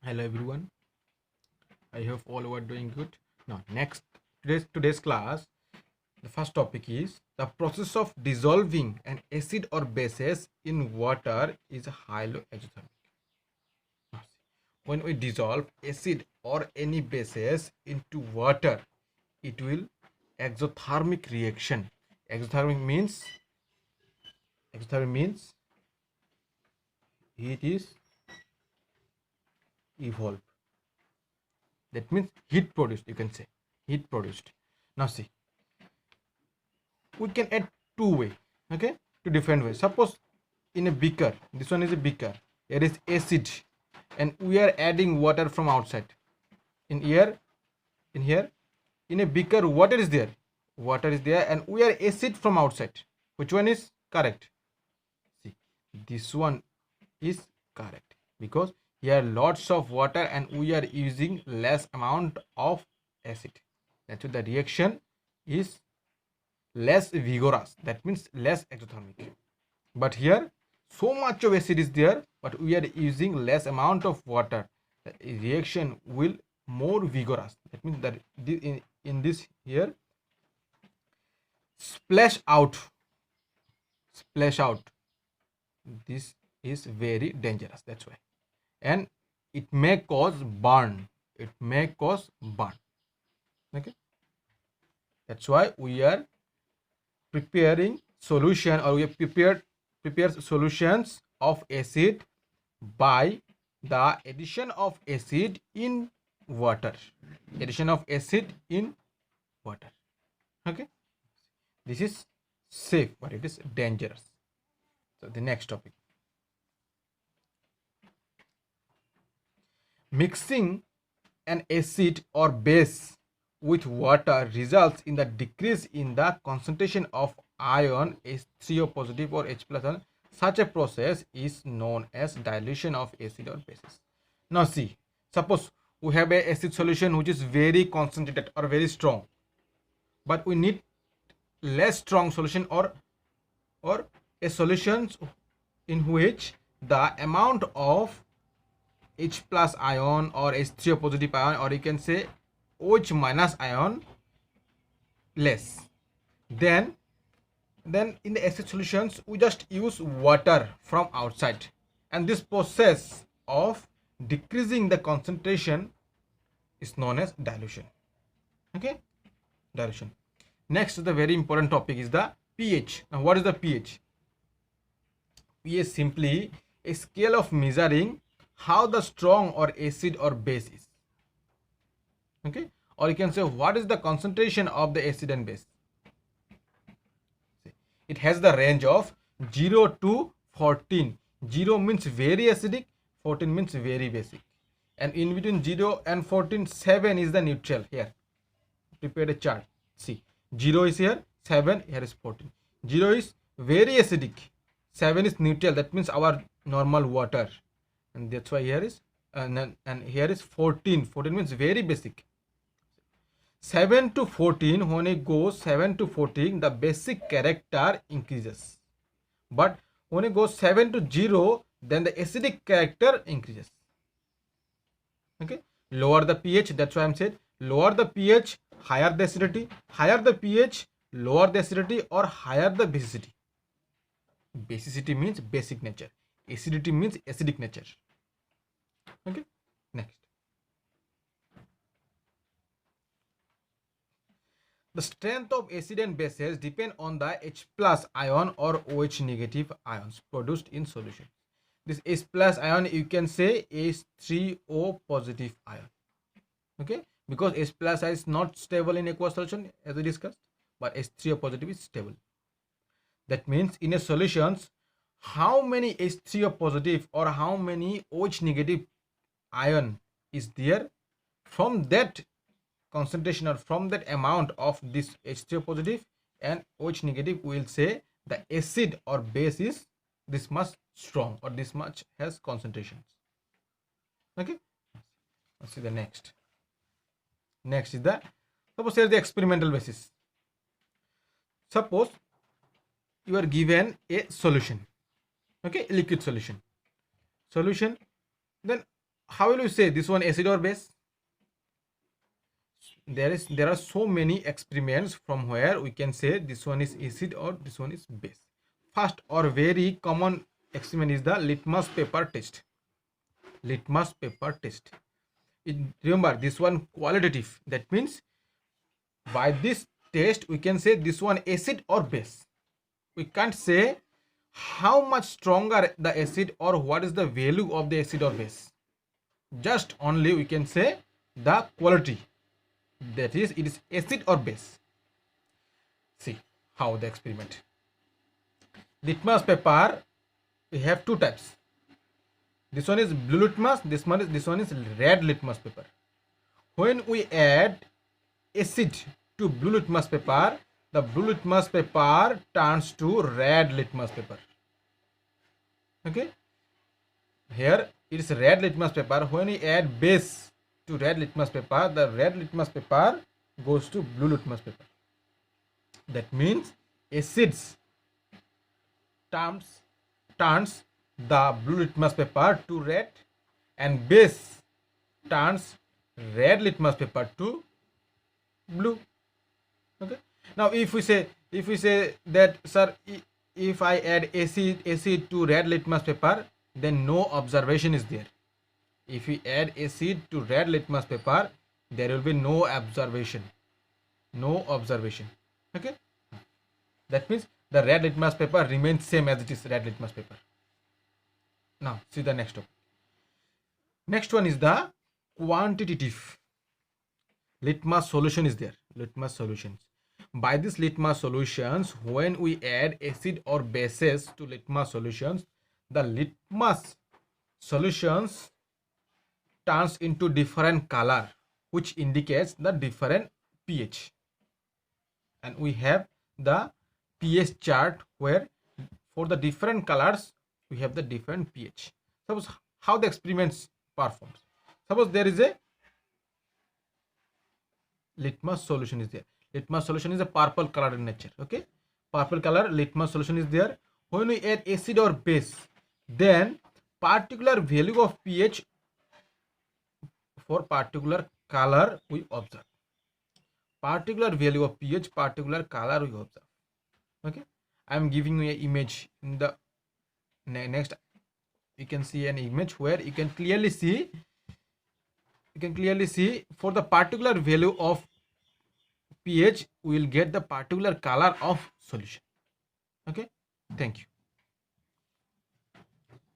Hello everyone. I hope all are doing good. Now, next today's class, the first topic is the process of dissolving an acid or bases in water is highly exothermic. Now, when we dissolve acid or any bases into water, it will exothermic reaction. Exothermic means heat is evolved. That means heat produced. You can say heat produced. Now see, we can add two way, okay, two different ways. Suppose in a beaker, this one is a beaker, there is acid and we are adding water from outside. In here in a beaker, water is there and we are acid from outside. Which one is correct? See, this one is correct because here lots of water and we are using less amount of acid. That's why the reaction is less vigorous, that means less exothermic. But here so much of acid is there but we are using less amount of water, the reaction will more vigorous. That means that in this here splash out, this is very dangerous. That's why, and it may cause burn, okay. That's why we are preparing solution, or we have prepared solutions of acid by the addition of acid in water, okay. This is safe but it is dangerous. So the next topic, mixing an acid or base with water results in the decrease in the concentration of ion H3O positive or H plus ion. Such a process is known as dilution of acid or bases. Now see, suppose we have a acid solution which is very concentrated or very strong, but we need less strong solution, or a solution in which the amount of H plus ion or H3O positive ion, or you can say OH minus ion less. Then in the acid solutions we just use water from outside, and this process of decreasing the concentration is known as dilution, okay, dilution. Next, the very important topic is the pH. Now what is the pH? pH simply a scale of measuring how the strong or acid or base is, okay, or you can say what is the concentration of the acid and base. It has the range of 0 to 14. 0 means very acidic, 14 means very basic, and in between 0 and 14, 7 is the neutral. Here prepared a chart. See, 0 is here, 7 here is 14. 0 is very acidic, 7 is neutral, that means our normal water, and that's why here is and here is 14. 14 means very basic. 7 to 14, when it goes 7 to 14, the basic character increases, but when it goes 7 to 0, then the acidic character increases, okay. Lower the pH, that's why I'm saying lower the pH, higher the acidity, higher the pH, lower the acidity, or higher the basicity. Basicity means basic nature, acidity means acidic nature, okay. Next, the strength of acid and bases depend on the H plus ion or OH negative ions produced in solution. This H plus ion, you can say H3O positive ion, okay, because H plus is not stable in aqueous solution as we discussed, but H3O positive is stable. That means in a solutions, how many H3O positive or how many OH negative ion is there, from that concentration or from that amount of this H3O positive and OH negative, we will say the acid or base is this much strong or this much has concentrations, okay. Let's see the next is the, suppose here the experimental basis. Suppose you are given a solution, okay, a liquid solution, then how will you say this one acid or base? There are so many experiments from where we can say this one is acid or this one is base. First or very common experiment is the litmus paper test. Litmus paper test. Remember this one qualitative. That means by this test we can say this one acid or base. We can't say how much stronger the acid or what is the value of the acid or base. Just only we can say the quality, that is it is acid or base. See how the experiment. Litmus paper, we have two types. This one is blue litmus, this one is red litmus paper. When we add acid to blue litmus paper, the blue litmus paper turns to red litmus paper. Okay, here it is red litmus paper. When we add base to red litmus paper, the red litmus paper goes to blue litmus paper. That means acids turns the blue litmus paper to red, and base turns red litmus paper to blue. Okay, now if we say that, sir, if I add acid to red litmus paper, then no observation is there. If we add acid to red litmus paper, there will be no observation. Okay, that means the red litmus paper remains same as it is red litmus paper. Now see the next one. Next one is the quantitative litmus solution is there. Litmus solutions. By this litmus solutions, when we add acid or bases to litmus solutions, the litmus solutions turns into different color, which indicates the different pH. And we have the pH chart where for the different colors we have the different pH. Suppose how the experiments performs. Suppose there is a litmus solution is there. Litmus solution is a purple color in nature. Okay, purple color litmus solution is there. When we add acid or base, then particular value of pH for particular color we observe. Particular value of pH, particular color we observe. Okay, I am giving you an image. In the next you can see an image where you can clearly see for the particular value of pH we will get the particular color of solution. Okay, thank you.